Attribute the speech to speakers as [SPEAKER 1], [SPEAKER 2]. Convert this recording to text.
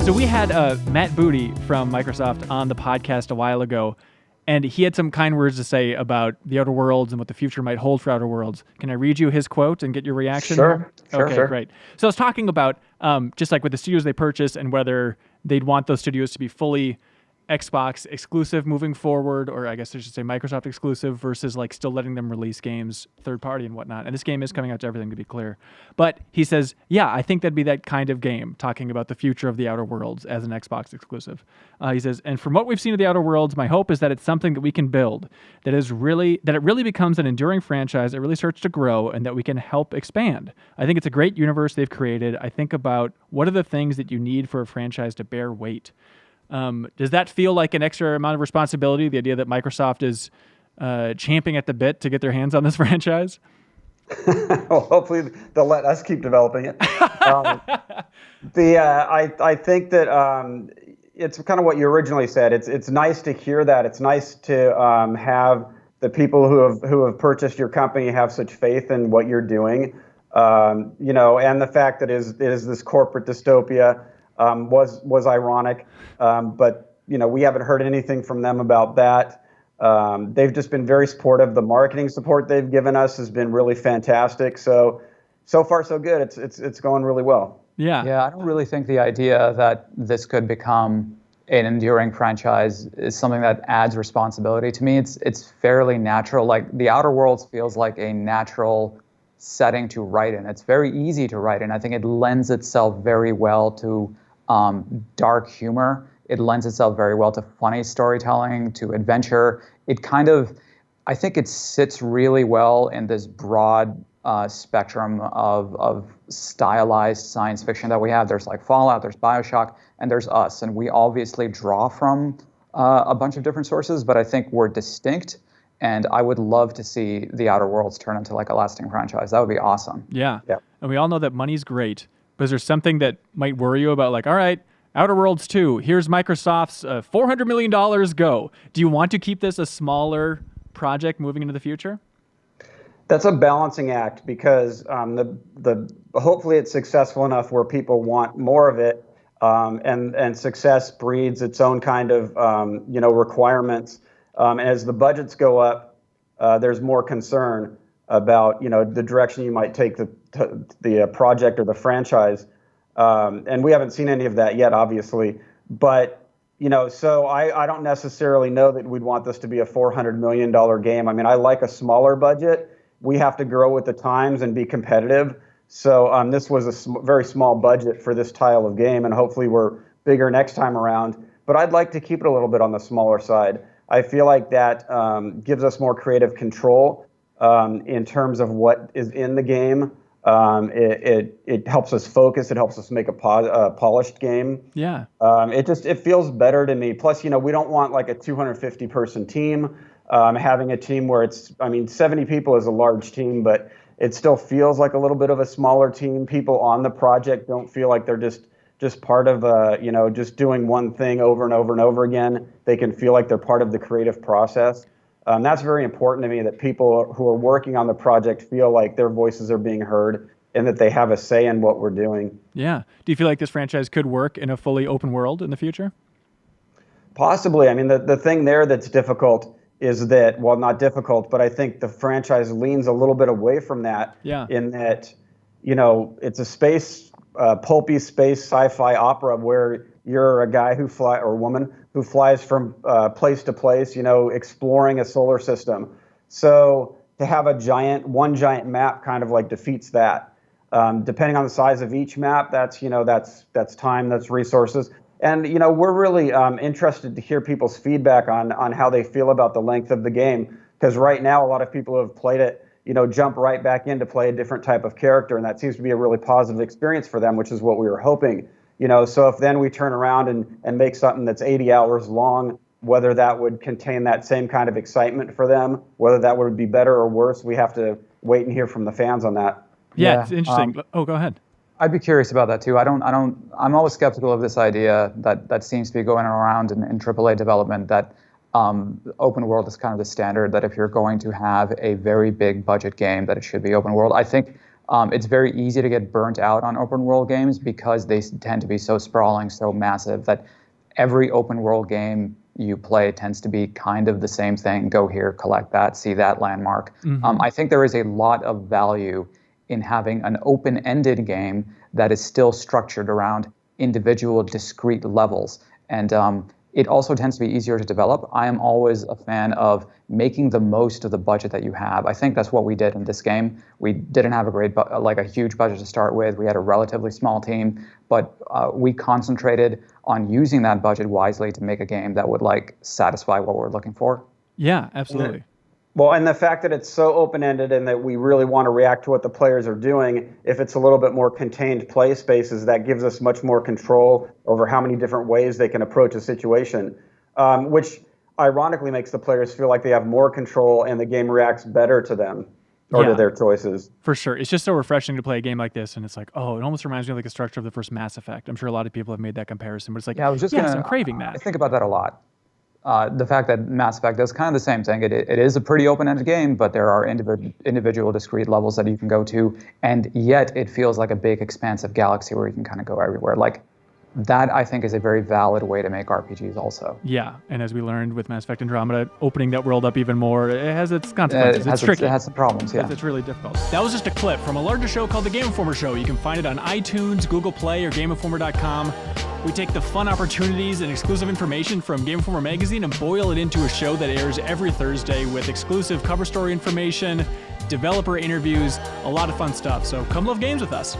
[SPEAKER 1] So we had Matt Booty from Microsoft on the podcast a while ago, and he had some kind words to say about the Outer Worlds and what the future might hold for Outer Worlds. Can I read you his quote and get your reaction?
[SPEAKER 2] Sure.
[SPEAKER 1] Okay, great. So I was talking about just like with the studios they purchase and whether they'd want those studios to be fully Xbox exclusive moving forward, or I guess I should say Microsoft exclusive, versus like still letting them release games third party and whatnot. And this game is coming out to everything, to be clear. But he says, yeah, I think that'd be that kind of game, talking about the future of the Outer Worlds as an Xbox exclusive. He says, and from what we've seen of the Outer Worlds, my hope is that it's something that we can build, that it really becomes an enduring franchise that really starts to grow and that we can help expand. I think it's a great universe they've created. I think about what are the things that you need for a franchise to bear weight. Does that feel like an extra amount of responsibility, the idea that Microsoft is champing at the bit to get their hands on this franchise?
[SPEAKER 2] Well, hopefully they'll let us keep developing it. I think that it's kind of what you originally said. It's nice to hear that. It's nice to have the people who have purchased your company have such faith in what you're doing. And the fact that it is this corporate dystopia was ironic. But we haven't heard anything from them about that. They've just been very supportive. The marketing support they've given us has been really fantastic. So far so good. It's going really well.
[SPEAKER 3] Yeah, I don't really think the idea that this could become an enduring franchise is something that adds responsibility to me. It's fairly natural. Like the Outer Worlds feels like a natural setting to write in. It's very easy to write in. I think it lends itself very well to dark humor. It lends itself very well to funny storytelling, to adventure. I think it sits really well in this broad spectrum of stylized science fiction that we have. There's like Fallout, there's BioShock, and there's us. And we obviously draw from a bunch of different sources, but I think we're distinct. And I would love to see the Outer Worlds turn into like a lasting franchise. That would be awesome.
[SPEAKER 1] Yeah. And we all know that money's great. But is there something that might worry you about, like, all right, Outer Worlds 2, here's Microsoft's $400 million, go. Do you want to keep this a smaller project moving into the future?
[SPEAKER 2] That's a balancing act because hopefully it's successful enough where people want more of it, and success breeds its own kind of requirements. As the budgets go up, there's more concern about the direction you might take the project or the franchise, and we haven't seen any of that yet, obviously. But so I don't necessarily know that we'd want this to be a $400 million game. I mean, I like a smaller budget. We have to grow with the times and be competitive. So this was a very small budget for this style of game, and hopefully we're bigger next time around. But I'd like to keep it a little bit on the smaller side. I feel like that gives us more creative control in terms of what is in the game. It helps us focus. It helps us make a polished game.
[SPEAKER 1] Yeah.
[SPEAKER 2] It feels better to me. Plus, we don't want like a 250 person team. Having a team where 70 people is a large team, but it still feels like a little bit of a smaller team. People on the project don't feel like they're just part of just doing one thing over and over and over again. They can feel like they're part of the creative process. That's very important to me, that people who are working on the project feel like their voices are being heard and that they have a say in what we're doing.
[SPEAKER 1] Yeah. Do you feel like this franchise could work in a fully open world in the future?
[SPEAKER 2] Possibly. I mean, the thing there that's difficult is that, well, not difficult, but I think the franchise leans a little bit away from that.
[SPEAKER 1] Yeah.
[SPEAKER 2] In that, it's a pulpy space sci-fi opera where you're a guy or woman who flies from place to place, exploring a solar system. So to have one giant map kind of like defeats that. Depending on the size of each map, that's time, that's resources. And, we're really interested to hear people's feedback on how they feel about the length of the game. Because right now, a lot of people who have played it, jump right back in to play a different type of character. And that seems to be a really positive experience for them, which is what we were hoping. So if then we turn around and make something that's 80 hours long, whether that would contain that same kind of excitement for them, whether that would be better or worse, we have to wait and hear from the fans on that.
[SPEAKER 1] Yeah, it's interesting. Go ahead.
[SPEAKER 3] I'd be curious about that too. I'm always skeptical of this idea that seems to be going around in AAA development, that open world is kind of the standard, that if you're going to have a very big budget game, that it should be open world. I think It's very easy to get burnt out on open world games because they tend to be so sprawling, so massive that every open world game you play tends to be kind of the same thing. Go here, collect that, see that landmark. I think there is a lot of value in having an open-ended game that is still structured around individual discrete levels. And it also tends to be easier to develop. I am always a fan of making the most of the budget that you have. I think that's what we did in this game. We didn't have a huge budget to start with. We had a relatively small team, but we concentrated on using that budget wisely to make a game that would satisfy what we're looking for.
[SPEAKER 1] Yeah, absolutely.
[SPEAKER 2] Well, and the fact that it's so open-ended and that we really want to react to what the players are doing, if it's a little bit more contained play spaces, that gives us much more control over how many different ways they can approach a situation, which ironically makes the players feel like they have more control and the game reacts better to them or to their choices.
[SPEAKER 1] For sure. It's just so refreshing to play a game like this, and it's like, oh, it almost reminds me of like the structure of the first Mass Effect. I'm sure a lot of people have made that comparison, but it's like, I'm craving that.
[SPEAKER 3] I think about that a lot. The fact that Mass Effect does kind of the same thing. It is a pretty open-ended game, but there are individual discrete levels that you can go to, and yet it feels like a big, expansive galaxy where you can kind of go everywhere. That, I think, is a very valid way to make RPGs also.
[SPEAKER 1] Yeah, and as we learned with Mass Effect Andromeda, opening that world up even more, it has its consequences. It's tricky.
[SPEAKER 3] It has some problems, yeah.
[SPEAKER 1] It's really difficult. That was just a clip from a larger show called The Game Informer Show. You can find it on iTunes, Google Play, or GameInformer.com. We take the fun opportunities and exclusive information from Game Informer magazine and boil it into a show that airs every Thursday with exclusive cover story information, developer interviews, a lot of fun stuff. So come love games with us.